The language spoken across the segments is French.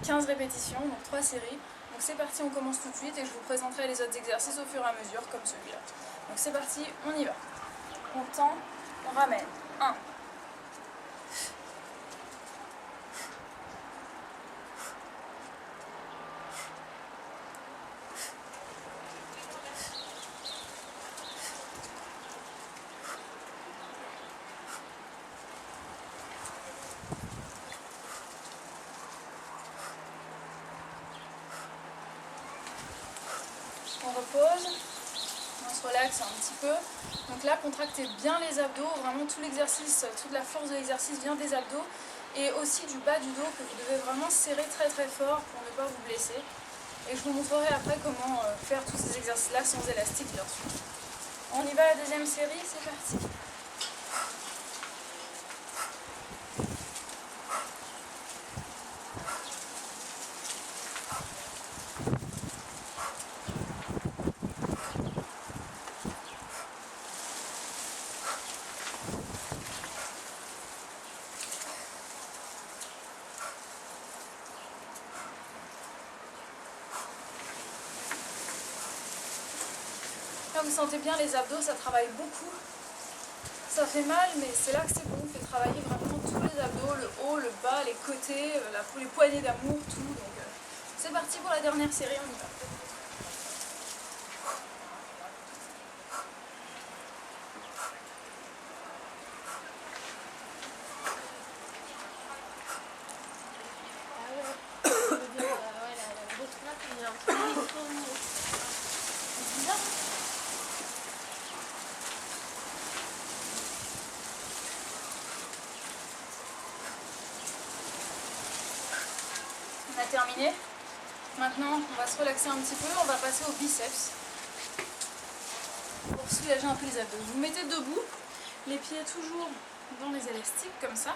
15 répétitions, donc 3 séries. Donc c'est parti, on commence tout de suite et je vous présenterai les autres exercices au fur et à mesure, comme celui-là. Donc c'est parti, on y va. On tend, on ramène. 1. On repose, on se relaxe un petit peu. Donc là, contractez bien les abdos, vraiment tout l'exercice, toute la force de l'exercice vient des abdos et aussi du bas du dos que vous devez vraiment serrer très très fort pour ne pas vous blesser. Et je vous montrerai après comment faire tous ces exercices-là sans élastique bien sûr. On y va à la deuxième série, c'est parti. Là vous sentez bien les abdos, ça travaille beaucoup. Ça fait mal, mais c'est là que c'est bon. On fait travailler vraiment tous les abdos, le haut, le bas, les côtés, les poignées d'amour, tout. Donc c'est parti pour la dernière série, on y va. On a terminé. Maintenant, on va se relaxer un petit peu. On va passer aux biceps pour soulager un peu les abdos. Vous vous mettez debout, les pieds toujours dans les élastiques, comme ça.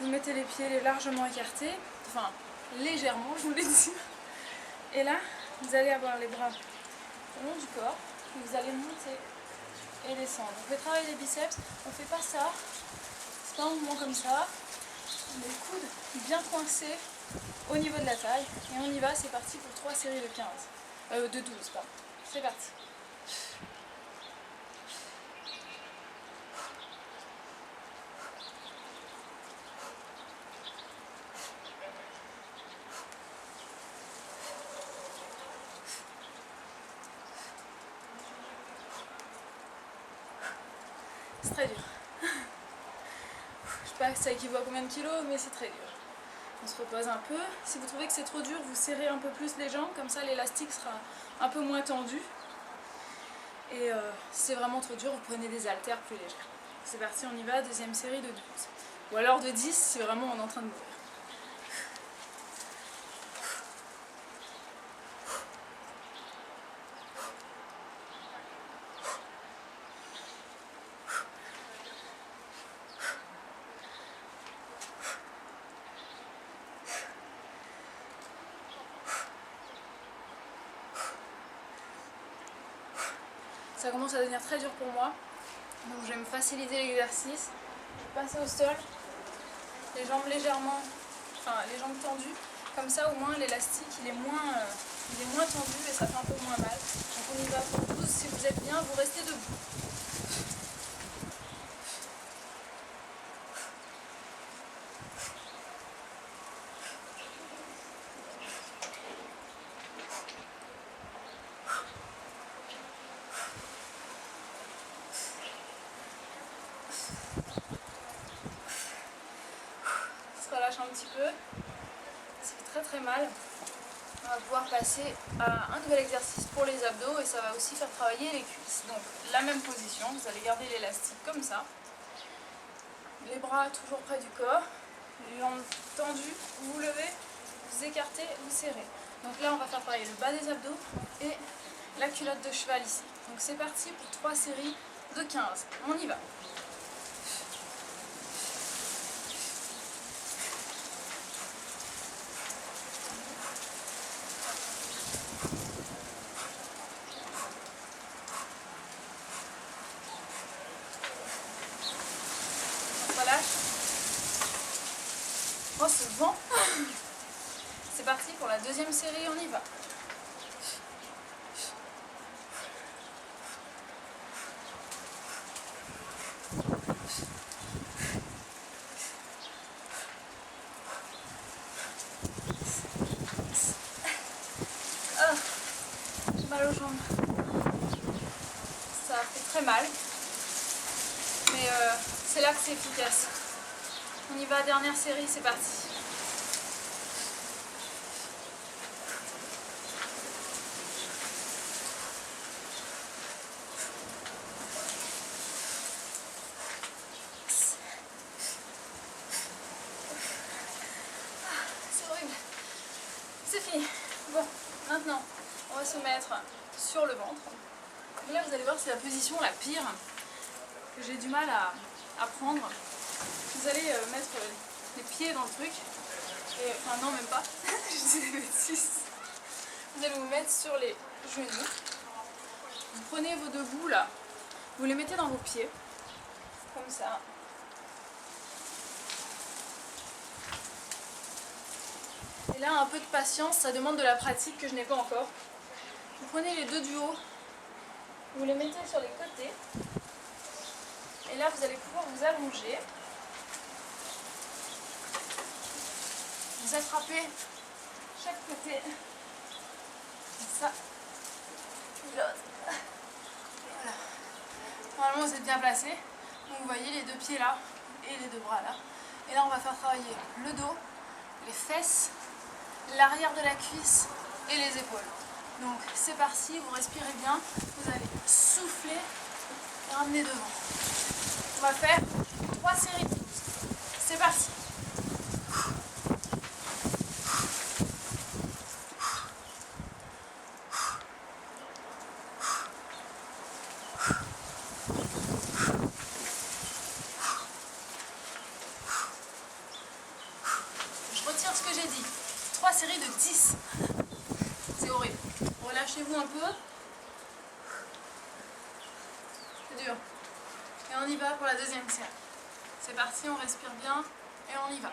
Vous mettez les pieds largement écartés, enfin légèrement, je vous l'ai dit. Et là, vous allez avoir les bras au long du corps. Et vous allez monter et descendre. On fait travailler les biceps. On ne fait pas ça. C'est pas un mouvement comme ça. Les coudes bien coincés au niveau de la taille. Et on y va, c'est parti pour 3 séries de 15. De 12, pardon. C'est parti. C'est très dur. Je sais pas ça équivaut à combien de kilos, mais c'est très dur. On se repose un peu. Si vous trouvez que c'est trop dur, vous serrez un peu plus les jambes, comme ça l'élastique sera un peu moins tendu. Et si c'est vraiment trop dur, vous prenez des haltères plus légères. C'est parti, on y va, deuxième série de 12. Ou alors de 10 si vraiment on est en train de mourir. Ça commence à devenir très dur pour moi, donc je vais me faciliter l'exercice. Passer au sol, les jambes légèrement, les jambes tendues, comme ça au moins l'élastique il est moins tendu et ça fait un peu moins mal. Donc on y va pour 12, si vous êtes bien, vous restez debout. Relâche un petit peu, ça fait très très mal. On va pouvoir passer à un nouvel exercice pour les abdos et ça va aussi faire travailler les cuisses. Donc la même position, vous allez garder l'élastique comme ça, les bras toujours près du corps, les jambes tendues, vous levez, vous écartez, vous serrez. Donc là on va faire travailler le bas des abdos et la culotte de cheval ici. Donc c'est parti pour 3 séries de 15, on y va. Relâche. Oh ce vent. C'est parti pour la deuxième série, on y va. Oh, j'ai mal aux jambes. Ça fait très mal. Mais c'est là que c'est efficace. On y va, dernière série, c'est parti. C'est horrible. C'est fini. Bon, maintenant, on va se mettre sur le ventre. Et là, vous allez voir, c'est la position la pire que j'ai du mal à prendre. Vous allez mettre les pieds dans le truc. Et, enfin, non, même pas. Je dis des bêtises. Vous allez vous mettre sur les genoux. Vous prenez vos deux bouts là. Vous les mettez dans vos pieds. Comme ça. Et là, un peu de patience. Ça demande de la pratique que je n'ai pas encore. Vous prenez les deux du haut. Vous les mettez sur les côtés. Et là, vous allez pouvoir vous allonger. Vous attrapez chaque côté. Comme ça. Puis l'autre. Voilà. Normalement, vous êtes bien placé. Donc, vous voyez les deux pieds là et les deux bras là. Et là, on va faire travailler le dos, les fesses, l'arrière de la cuisse et les épaules. Donc, c'est parti. Vous respirez bien. Vous allez souffler et ramener devant. On va faire 3 séries de 12. C'est parti. Je retire ce que j'ai dit. 3 séries de 10. C'est horrible. Relâchez-vous un peu. C'est dur. Et on y va pour la deuxième série. C'est parti, on respire bien et on y va.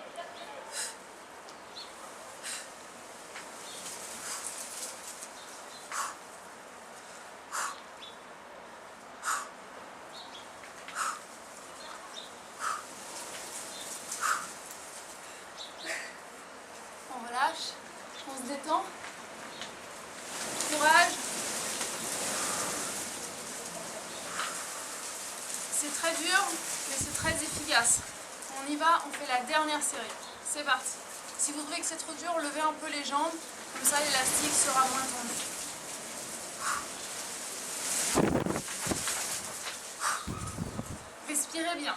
On relâche, on se détend. Courage. C'est très dur, mais c'est très efficace. On y va, on fait la dernière série. C'est parti. Si vous trouvez que c'est trop dur, levez un peu les jambes, comme ça l'élastique sera moins tendu. Respirez bien.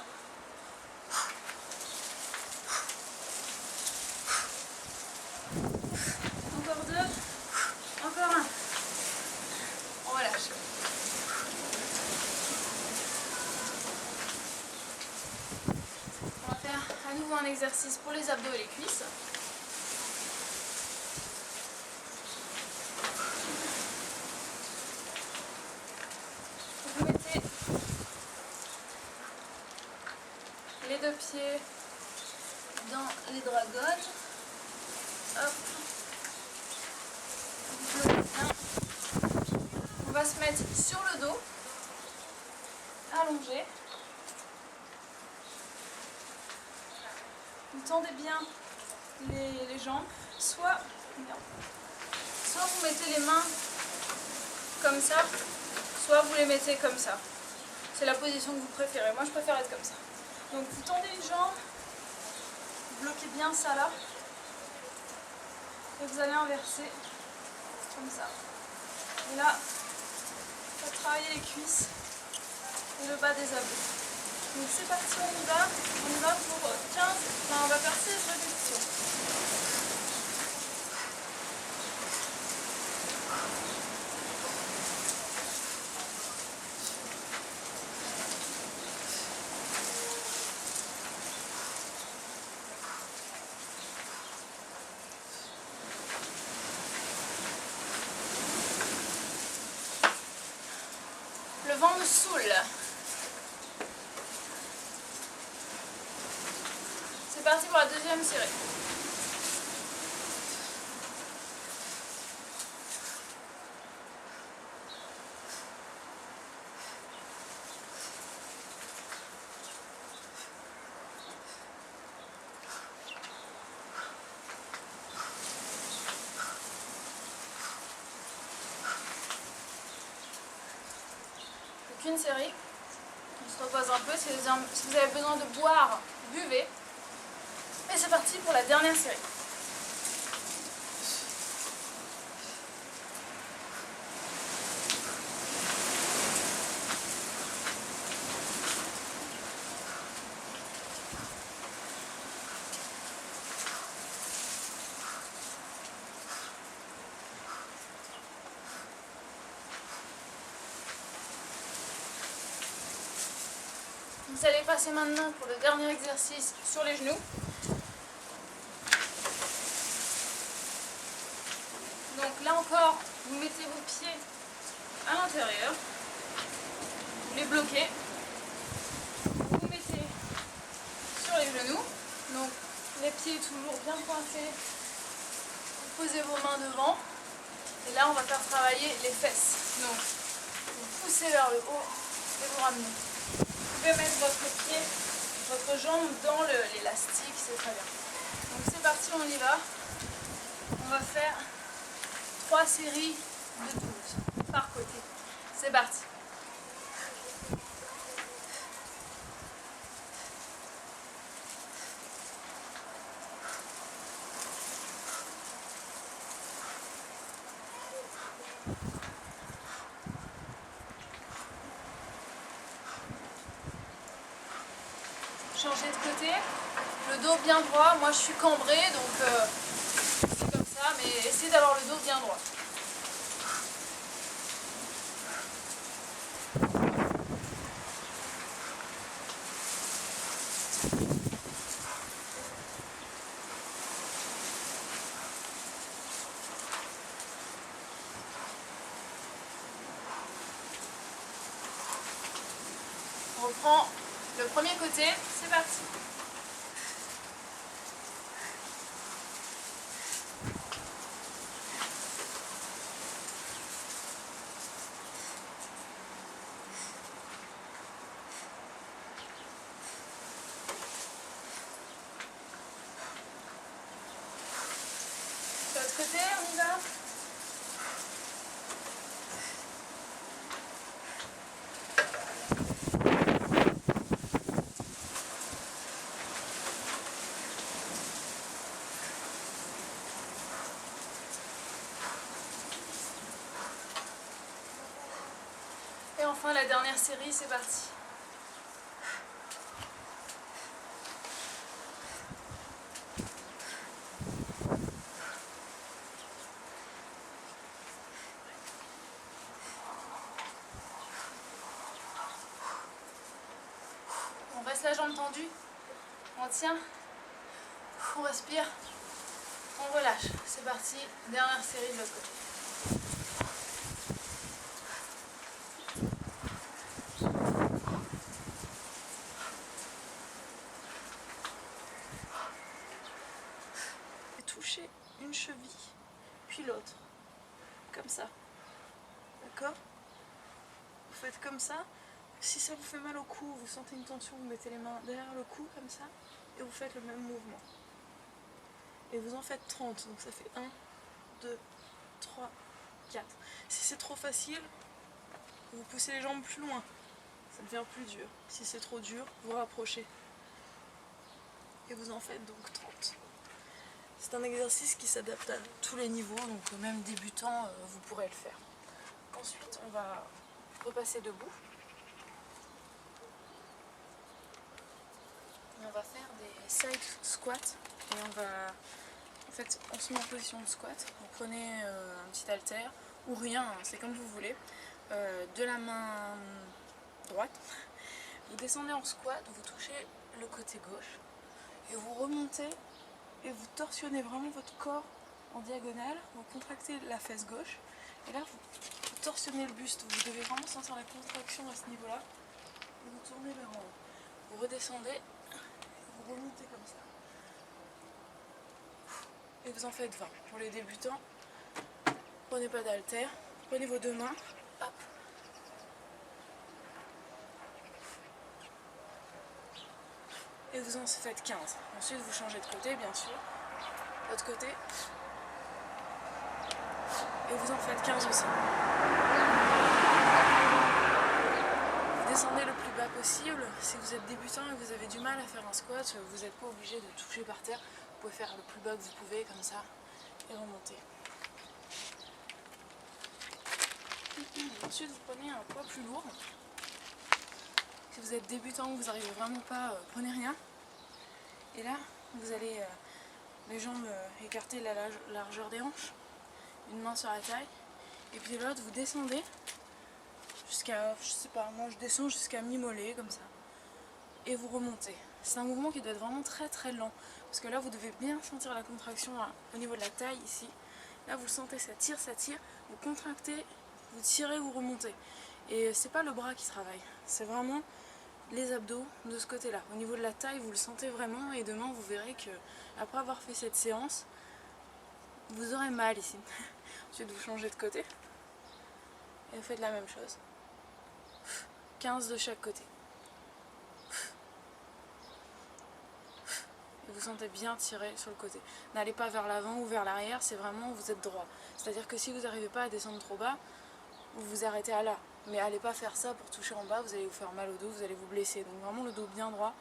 Encore 2. Encore 1. On relâche. On va faire à nouveau un exercice pour les abdos et les cuisses. Vous mettez les deux pieds dans les dragons. Hop. Vous bloquez bien. On va se mettre sur le dos, allongé. Vous tendez bien les jambes. Soit vous mettez les mains comme ça, soit vous les mettez comme ça. C'est la position que vous préférez. Moi, je préfère être comme ça. Donc, vous tendez une jambe, vous bloquez bien ça là, et vous allez inverser comme ça. Et là, on va travailler les cuisses et le bas des abdos. Donc c'est parti, on y va pour 15, enfin on va faire 16 répétitions. Le vent me saoule. C'est parti pour la deuxième série. qu'une série. On se repose un peu. Si vous avez besoin de boire, buvez. Et c'est parti pour la dernière série. Vous allez passer maintenant pour le dernier exercice sur les genoux. Donc là encore, vous mettez vos pieds à l'intérieur, vous les bloquez, vous mettez sur les genoux, donc les pieds toujours bien pointés, vous posez vos mains devant, et là on va faire travailler les fesses. Donc vous poussez vers le haut et vous ramenez. Vous pouvez mettre votre pied, votre jambe dans l'élastique, c'est très bien. Donc c'est parti, on y va. On va faire 3 séries de 12 par côté. C'est parti. Changer de côté, le dos bien droit. Moi je suis cambrée donc c'est comme ça, mais essayez d'avoir le dos bien droit. On reprend le premier côté, c'est parti. De l'autre côté, on y va. Et enfin la dernière série, c'est parti. On reste la jambe tendue, on tient, on respire, on relâche. C'est parti, dernière série de l'autre côté. Touchez une cheville, puis l'autre, comme ça, d'accord? Vous faites comme ça. Si ça vous fait mal au cou, vous sentez une tension, vous mettez les mains derrière le cou comme ça et vous faites le même mouvement. Et vous en faites 30, donc ça fait 1, 2, 3, 4. Si c'est trop facile, vous poussez les jambes plus loin, ça devient plus dur. Si c'est trop dur, vous rapprochez. Et vous en faites donc 30. C'est un exercice qui s'adapte à tous les niveaux, donc même débutant, vous pourrez le faire. Ensuite, on va repasser debout. On va faire des side squats et on se met en position de squat. Vous prenez un petit haltère ou rien, hein, c'est comme vous voulez, de la main droite. Vous descendez en squat, vous touchez le côté gauche et vous remontez et vous torsionnez vraiment votre corps en diagonale. Vous contractez la fesse gauche et là vous torsionnez le buste. Vous devez vraiment sentir la contraction à ce niveau-là et vous tournez vers en haut. Vous redescendez. Vous remontez comme ça. Et vous en faites 20. Pour les débutants, prenez pas d'haltère, prenez vos deux mains, hop. Et vous en faites 15. Ensuite vous changez de côté bien sûr. L'autre côté. Et vous en faites 15 aussi. descendez le plus bas possible. Si vous êtes débutant et que vous avez du mal à faire un squat, vous n'êtes pas obligé de toucher par terre. Vous pouvez faire le plus bas que vous pouvez comme ça et remonter. Ensuite, vous prenez un poids plus lourd. Si vous êtes débutant ou vous n'arrivez vraiment pas, prenez rien. Et là, vous allez les jambes écartées la largeur des hanches, une main sur la taille, et puis l'autre, vous descendez jusqu'à, je sais pas, moi je descends jusqu'à mi-mollet comme ça, et vous remontez. C'est un mouvement qui doit être vraiment très très lent, parce que là vous devez bien sentir la contraction au niveau de la taille ici. Là vous le sentez, ça tire, vous contractez, vous tirez, vous remontez. Et c'est pas le bras qui travaille, c'est vraiment les abdos de ce côté-là. Au niveau de la taille, vous le sentez vraiment, et demain vous verrez que après avoir fait cette séance, vous aurez mal ici. Ensuite vous changez de côté et vous faites la même chose. 15 de chaque côté. Et vous sentez bien tirer sur le côté. N'allez pas vers l'avant ou vers l'arrière, c'est vraiment vous êtes droit. C'est-à-dire que si vous n'arrivez pas à descendre trop bas, vous vous arrêtez à là. Mais allez pas faire ça pour toucher en bas, vous allez vous faire mal au dos, vous allez vous blesser. Donc vraiment le dos bien droit.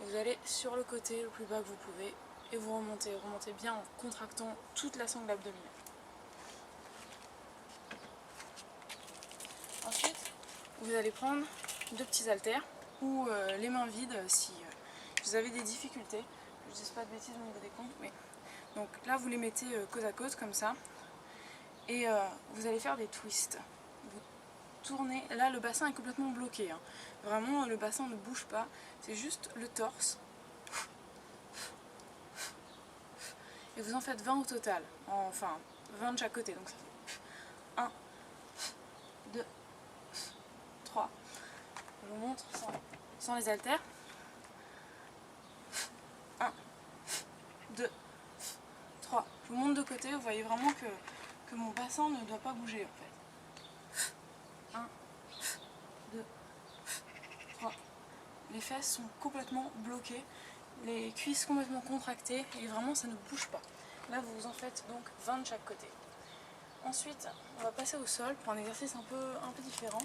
Et vous allez sur le côté le plus bas que vous pouvez. Et vous remontez bien en contractant toute la sangle abdominale. Ensuite, vous allez prendre 2 petits haltères ou les mains vides si vous avez des difficultés. Je ne dis pas de bêtises au niveau des comptes, mais donc là vous les mettez côte à côte comme ça et vous allez faire des twists. Vous tournez, là le bassin est complètement bloqué, hein. Vraiment le bassin ne bouge pas, c'est juste le torse. Et vous en faites 20 au total, enfin 20 de chaque côté, donc ça fait 1, 2, 3, je vous montre sans les haltères. 1, 2, 3. Je vous montre de côté, vous voyez vraiment que mon bassin ne doit pas bouger en fait. 1, 2, 3. Les fesses sont complètement bloquées, les cuisses complètement contractées et vraiment ça ne bouge pas. Là vous en faites donc 20 de chaque côté. Ensuite on va passer au sol pour un exercice un peu différent.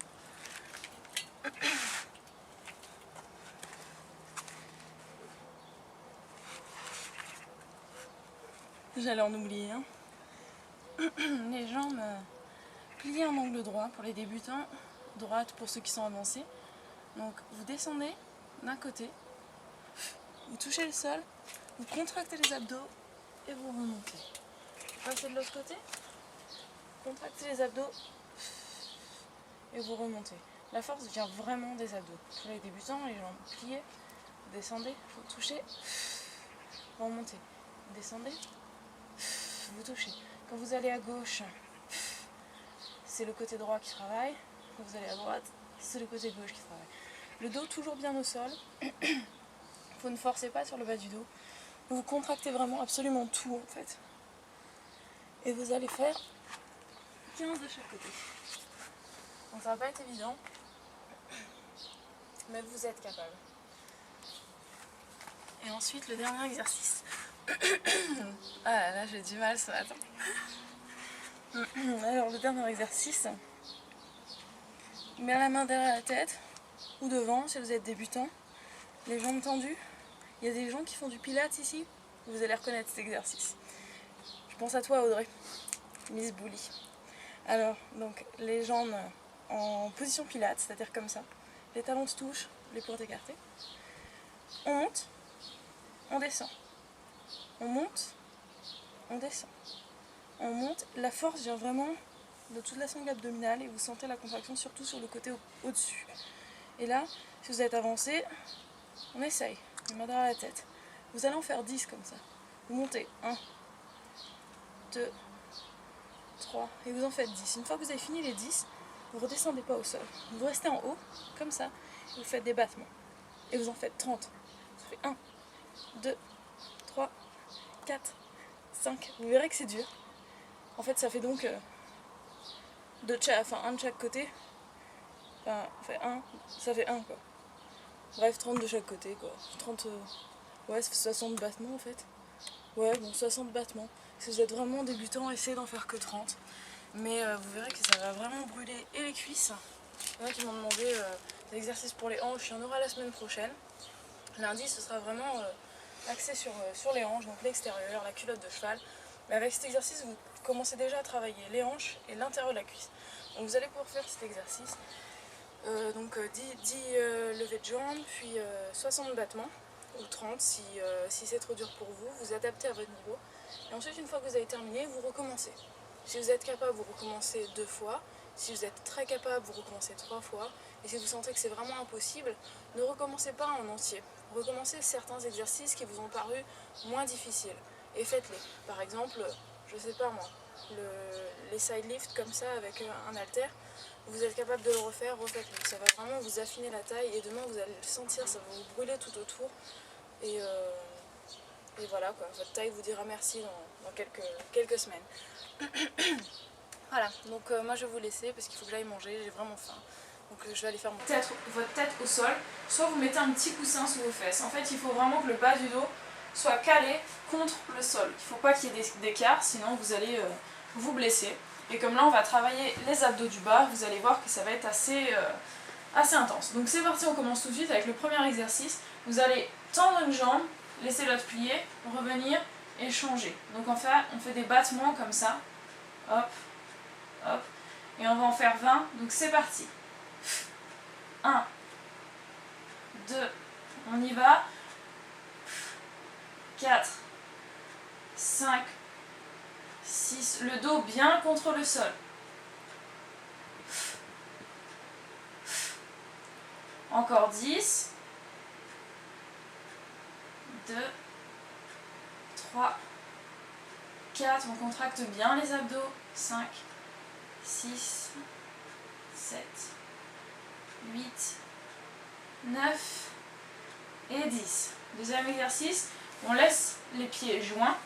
J'allais en oublier un. Les jambes pliées en angle droit pour les débutants, droite pour ceux qui sont avancés. Donc vous descendez d'un côté, vous touchez le sol, vous contractez les abdos et vous remontez. Vous passez de l'autre côté, contractez les abdos et vous remontez. La force vient vraiment des abdos. Pour les débutants, les jambes pliées, vous descendez, vous touchez, vous remontez. Vous descendez, vous touchez. Quand vous allez à gauche, c'est le côté droit qui travaille. Quand vous allez à droite, c'est le côté gauche qui travaille. Le dos toujours bien au sol. Vous ne forcez pas sur le bas du dos. Vous contractez vraiment absolument tout en fait. Et vous allez faire 15 de chaque côté. Donc ça va pas être évident, mais vous êtes capable. Et ensuite le dernier exercice. Ah là j'ai du mal ce matin. Alors le dernier exercice, met la main derrière la tête ou devant si vous êtes débutant, les jambes tendues. Il y a des gens qui font du pilates ici, vous allez reconnaître cet exercice. Je pense à toi Audrey, Miss Bully. Alors donc les jambes en position pilates, c'est-à-dire comme ça, les talons se touchent, les pointes écartées. On monte, on descend. On monte, on descend. On monte, la force vient vraiment de toute la sangle abdominale et vous sentez la contraction surtout sur le côté au-dessus. Et là, si vous êtes avancé, on essaye, les mains derrière la tête. Vous allez en faire 10 comme ça. Vous montez 1, 2, 3 et vous en faites 10. Une fois que vous avez fini les 10, vous ne redescendez pas au sol. Vous restez en haut, comme ça, et vous faites des battements. Et vous en faites 30. Ça fait 1, 2, 3, 4, 5. Vous verrez que c'est dur. En fait, ça fait donc un de chaque côté. Enfin, ça fait 1 quoi. Bref, 30 de chaque côté quoi. 30, ouais, ça fait 60 battements en fait. Ouais, bon, 60 battements. Si vous êtes vraiment débutant, essayez d'en faire que 30. Mais vous verrez que ça va vraiment brûler et les cuisses. Il y en a qui m'ont demandé L'exercice pour les hanches, il y en aura la semaine prochaine. Lundi, ce sera vraiment axé sur les hanches, donc l'extérieur, la culotte de cheval. Mais avec cet exercice, vous commencez déjà à travailler les hanches et l'intérieur de la cuisse. Donc vous allez pouvoir faire cet exercice. 10 levées de jambes, puis 60 battements, ou 30 si c'est trop dur pour vous. Vous adaptez à votre niveau. Et ensuite, une fois que vous avez terminé, vous recommencez. Si vous êtes capable, vous recommencez 2 fois. Si vous êtes très capable, vous recommencez 3 fois. Et si vous sentez que c'est vraiment impossible, ne recommencez pas en entier. Recommencez certains exercices qui vous ont paru moins difficiles. Et faites-les. Par exemple, je sais pas moi, les side lifts comme ça avec un haltère. Vous êtes capable de le refaire, refaites-le. Ça va vraiment vous affiner la taille et demain vous allez le sentir, ça va vous brûler tout autour. Et voilà quoi, votre taille vous dira merci dans quelques semaines. Voilà, donc moi je vais vous laisser parce qu'il faut que j'aille manger, j'ai vraiment faim. Donc je vais aller faire votre tête au sol, soit vous mettez un petit coussin sous vos fesses. En fait il faut vraiment que le bas du dos soit calé contre le sol. Il ne faut pas qu'il y ait d'écart, sinon vous allez vous blesser. Et comme là on va travailler les abdos du bas, vous allez voir que ça va être assez intense. Donc c'est parti, on commence tout de suite avec le premier exercice. Vous allez tendre une jambe, laisser l'autre plier, revenir et changer. Donc on fait des battements comme ça. Hop, hop. Et on va en faire 20. Donc c'est parti. 1, 2, on y va. 4, 5, 6, le dos bien contre le sol. Encore 10, 2, 3, 4, on contracte bien les abdos. 5, 6, 7, 8, 9 et 10. Deuxième exercice, on laisse les pieds joints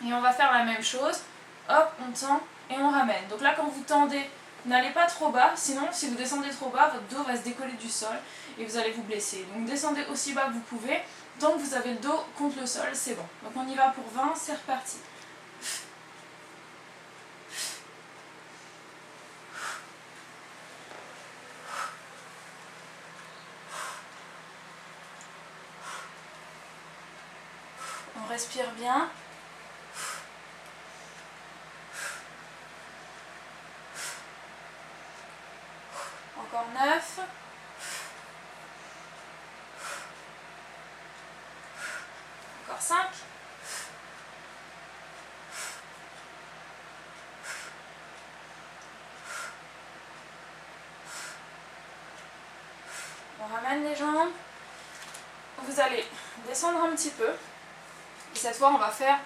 et on va faire la même chose. Hop, on tend et on ramène. Donc là, quand vous tendez, n'allez pas trop bas, sinon si vous descendez trop bas, votre dos va se décoller du sol et vous allez vous blesser. Donc descendez aussi bas que vous pouvez. Tant que vous avez le dos contre le sol, c'est bon. Donc on y va pour 20, c'est reparti. On respire bien. Encore 9. Encore 5. On ramène les jambes. Vous allez descendre un petit peu. Et cette fois, on va faire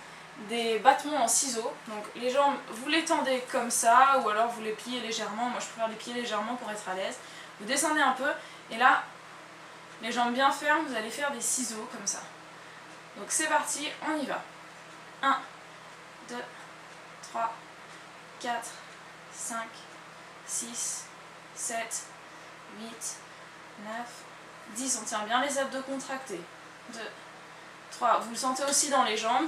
des battements en ciseaux. Donc les jambes, vous les tendez comme ça, ou alors vous les pliez légèrement. Moi, je préfère les plier légèrement pour être à l'aise. Vous descendez un peu, et là, les jambes bien fermes, vous allez faire des ciseaux comme ça. Donc c'est parti, on y va. 1, 2, 3, 4, 5, 6, 7, 8, 9, 10. On tient bien les abdos contractés. 2, 3, vous le sentez aussi dans les jambes.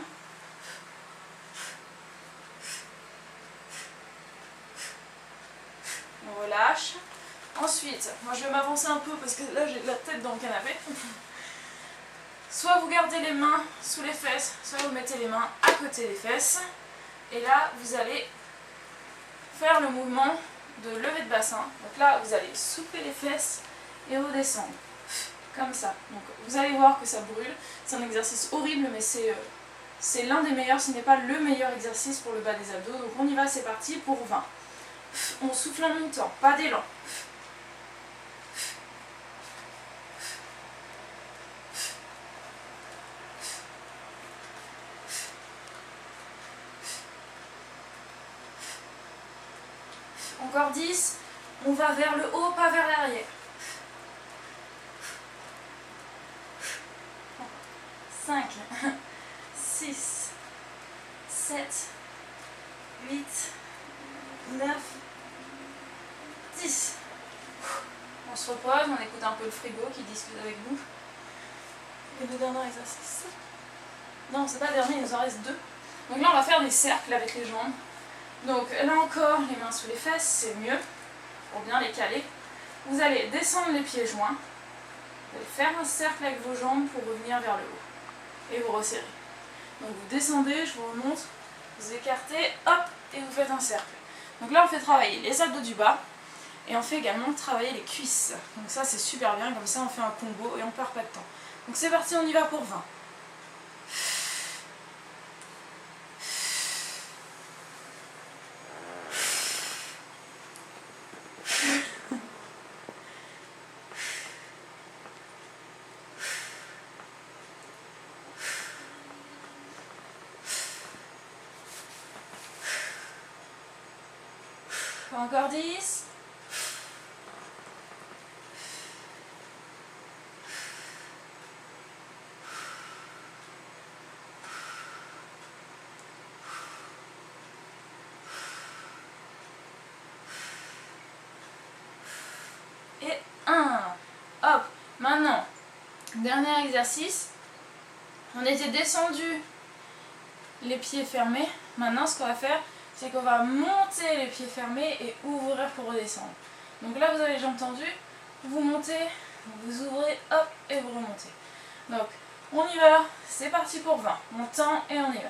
On relâche. Ensuite, moi je vais m'avancer un peu parce que là j'ai la tête dans le canapé. Soit vous gardez les mains sous les fesses, soit vous mettez les mains à côté des fesses. Et là, vous allez faire le mouvement de levée de bassin. Donc là, vous allez soulever les fesses et redescendre. Comme ça. Donc vous allez voir que ça brûle. C'est un exercice horrible, mais c'est l'un des meilleurs, ce n'est pas le meilleur exercice pour le bas des abdos. Donc on y va, c'est parti pour 20. On souffle en même temps, pas d'élan. Encore 10, on va vers le haut, pas vers l'arrière. 5, 6, 7, 8, 9, 10. On se repose, on écoute un peu le frigo qui discute avec nous. Et le dernier exercice. Non, c'est pas le dernier, il nous en reste 2. Donc là, on va faire des cercles avec les jambes. Donc là encore, les mains sous les fesses, c'est mieux, pour bien les caler. Vous allez descendre les pieds joints. Vous allez faire un cercle avec vos jambes pour revenir vers le haut. Et vous resserrez. Donc vous descendez, je vous remonte, vous écartez, hop, et vous faites un cercle. Donc là on fait travailler les abdos du bas et on fait également travailler les cuisses. Donc ça c'est super bien, comme ça on fait un combo et on perd pas de temps. Donc c'est parti, on y va pour 20. Encore 10. Et 1. Hop. Maintenant, dernier exercice. On était descendu les pieds fermés. Maintenant, ce qu'on va faire, c'est qu'on va monter les pieds fermés et ouvrir pour redescendre. Donc là, vous avez les jambes tendues, vous montez, vous ouvrez, hop, et vous remontez. Donc, on y va, c'est parti pour 20. On tend et on y va.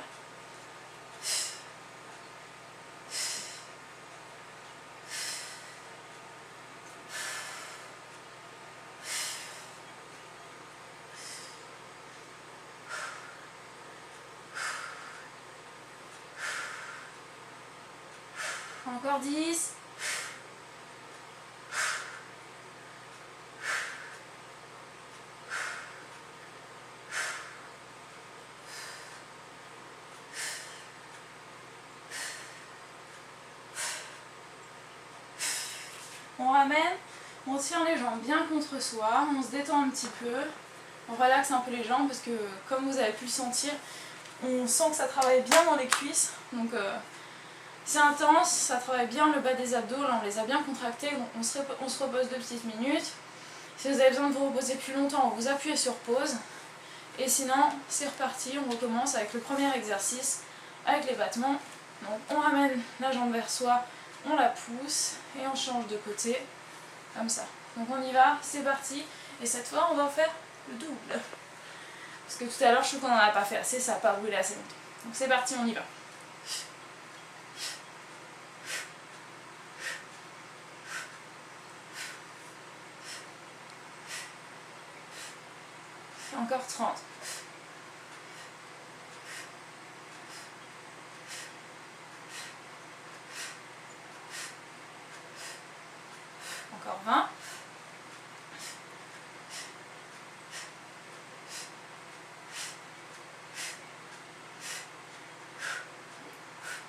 Encore 10. On ramène, on tire les jambes bien contre soi, on se détend un petit peu, on relaxe un peu les jambes parce que comme vous avez pu le sentir, on sent que ça travaille bien dans les cuisses. Donc c'est intense, ça travaille bien le bas des abdos, là on les a bien contractés, on se repose 2 petites minutes. Si vous avez besoin de vous reposer plus longtemps, vous appuyez sur pause. Et sinon, c'est reparti, on recommence avec le premier exercice, avec les battements. Donc on ramène la jambe vers soi, on la pousse et on change de côté, comme ça. Donc on y va, c'est parti. Et cette fois, on va faire le double. Parce que tout à l'heure, je trouve qu'on n'en a pas fait assez, ça n'a pas brûlé assez longtemps. Donc c'est parti, on y va. Encore 30. Encore 20.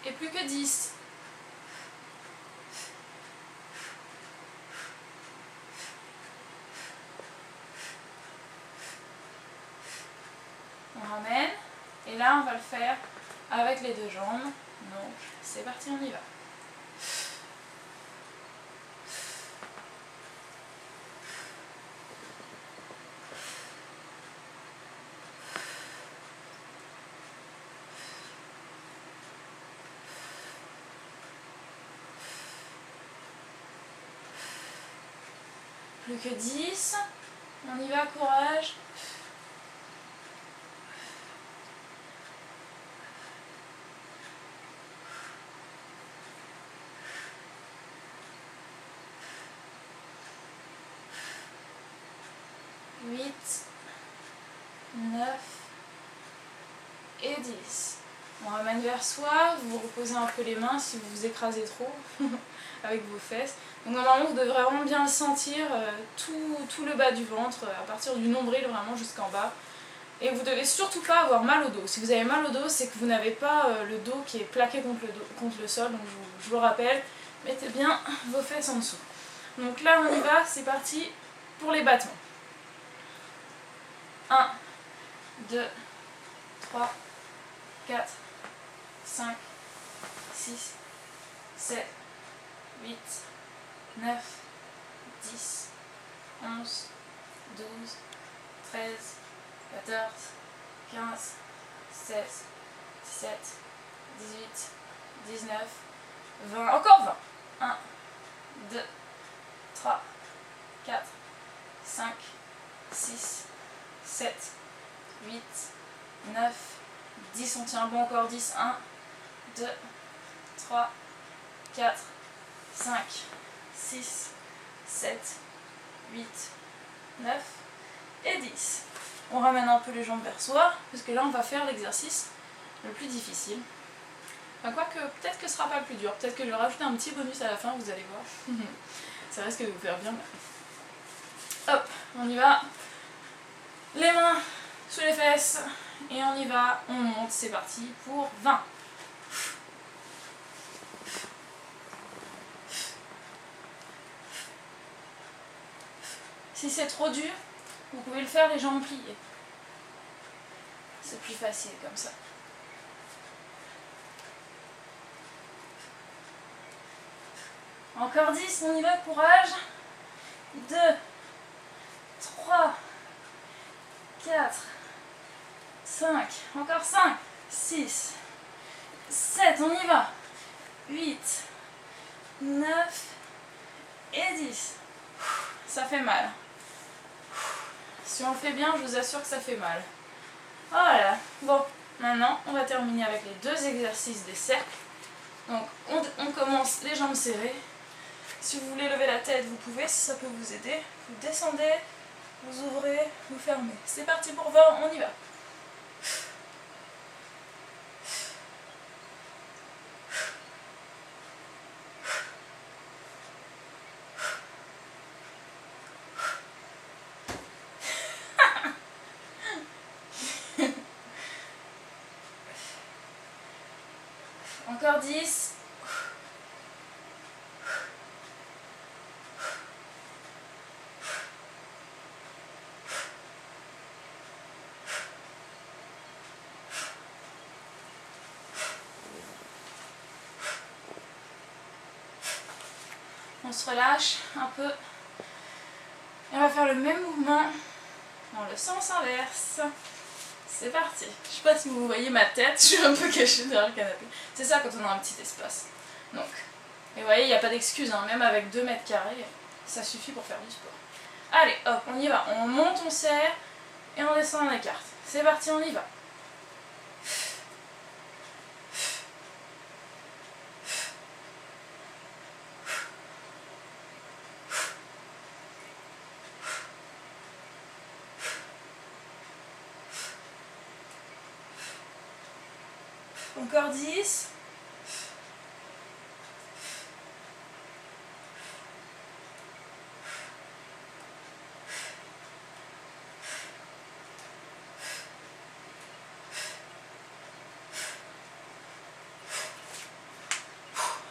Et plus que 10. On ramène. Et là, on va le faire avec les deux jambes. Donc, c'est parti, on y va. Plus que 10. On y va, courage. Huit, 9 et 10. On ramène vers soi, vous reposez un peu les mains si vous vous écrasez trop avec vos fesses. Donc normalement vous devrez vraiment bien sentir tout le bas du ventre, à partir du nombril vraiment jusqu'en bas. Et vous devez surtout pas avoir mal au dos. Si vous avez mal au dos, c'est que vous n'avez pas le dos qui est plaqué contre le sol. Donc je vous rappelle, mettez bien vos fesses en dessous. Donc là on y va, c'est parti pour les battements. 1, 2, 3, 4, 5, 6, 7, 8, 9, 10, 11, 12, 13, 14, 15, 16, 17, 18, 19, 20, encore 20. 1, 2, 3, 4, 5, 6, 7, 8, 9, 10. On tient bon encore 10. 1, 2, 3, 4, 5, 6, 7, 8, 9 et 10. On ramène un peu les jambes vers soi, parce que là on va faire l'exercice le plus difficile. Enfin, quoique, peut-être que ce sera pas le plus dur, peut-être que je vais rajouter un petit bonus à la fin, vous allez voir. Ça risque de vous faire bien. Hop, on y va. Les mains sous les fesses, et on y va, on monte, c'est parti pour 20. Si c'est trop dur, vous pouvez le faire les jambes pliées. C'est plus facile comme ça. Encore 10, on y va, courage. 2, 3, 4, 5, encore 5, 6, 7, on y va. 8, 9 et 10. Ça fait mal. Si on le fait bien, je vous assure que ça fait mal. Voilà. Bon, maintenant, on va terminer avec les deux exercices des cercles. Donc, on commence les jambes serrées. Si vous voulez lever la tête, vous pouvez, si ça peut vous aider. Vous descendez, vous ouvrez, vous fermez. C'est parti pour 20, on y va. Encore 10. On se relâche un peu. Et on va faire le même mouvement dans le sens inverse. C'est parti. Je sais pas si vous voyez ma tête, je suis un peu cachée derrière le canapé. C'est ça quand on a un petit espace. Donc, et vous voyez, il n'y a pas d'excuse, hein. Même avec 2 mètres carrés, ça suffit pour faire du sport. Allez, hop, on y va. On monte, on serre, et on descend, on écarte. C'est parti, on y va. Encore 10.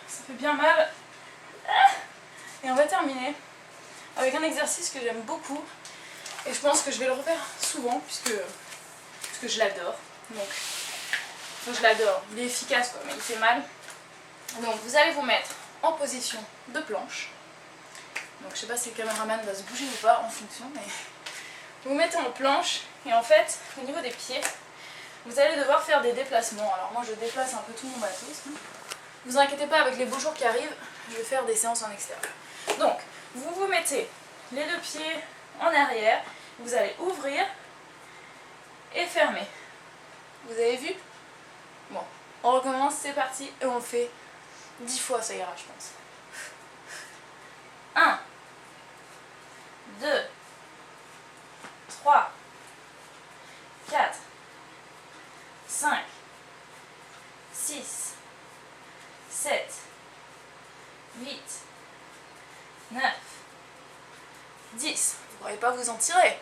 Ça fait bien mal. Et on va terminer avec un exercice que j'aime beaucoup. Et je pense que je vais le refaire souvent puisque je l'adore. Donc, enfin, je l'adore. Il est efficace quoi, mais il fait mal. Donc vous allez vous mettre en position de planche. Donc je sais pas si le caméraman va se bouger ou pas en fonction, mais vous vous mettez en planche et en fait au niveau des pieds, vous allez devoir faire des déplacements. Alors moi je déplace un peu tout mon matos. Vous inquiétez pas, avec les beaux jours qui arrivent, je vais faire des séances en extérieur. Donc vous vous mettez les 2 pieds en arrière, vous allez ouvrir et fermer. Vous avez vu? Bon, on recommence, c'est parti et on le fait 10 fois, ça ira je pense. 1, 2, 3, 4, 5, 6, 7, 8, 9, 10. Vous ne pourrez pas vous en tirer.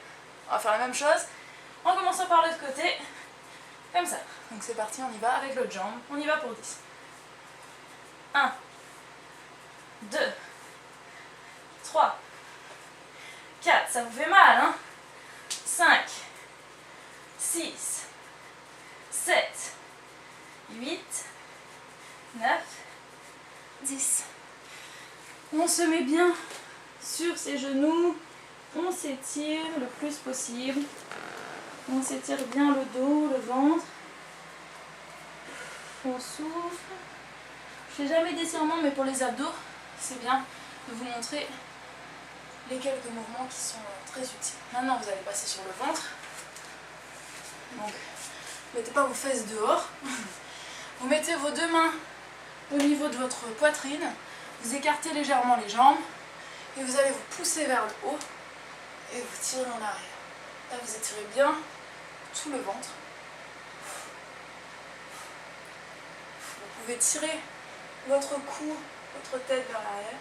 On va faire la même chose en commençant par l'autre côté, comme ça. Donc c'est parti, on y va avec l'autre jambe. On y va pour 10. 1, 2, 3, 4, ça vous fait mal, hein? 5, 6, 7, 8, 9, 10. On se met bien sur ses genoux, on s'étire le plus possible. On s'étire bien le dos, le ventre. On souffle. Je fais jamais d'étirement, mais pour les abdos, c'est bien de vous montrer les quelques mouvements qui sont très utiles. Maintenant, vous allez passer sur le ventre. Donc, mettez pas vos fesses dehors. Vous mettez vos deux mains au niveau de votre poitrine. Vous écartez légèrement les jambes. Et vous allez vous pousser vers le haut. Et vous tirez en arrière. Là, vous étirez bien tout le ventre. Vous pouvez tirer votre cou, votre tête vers l'arrière.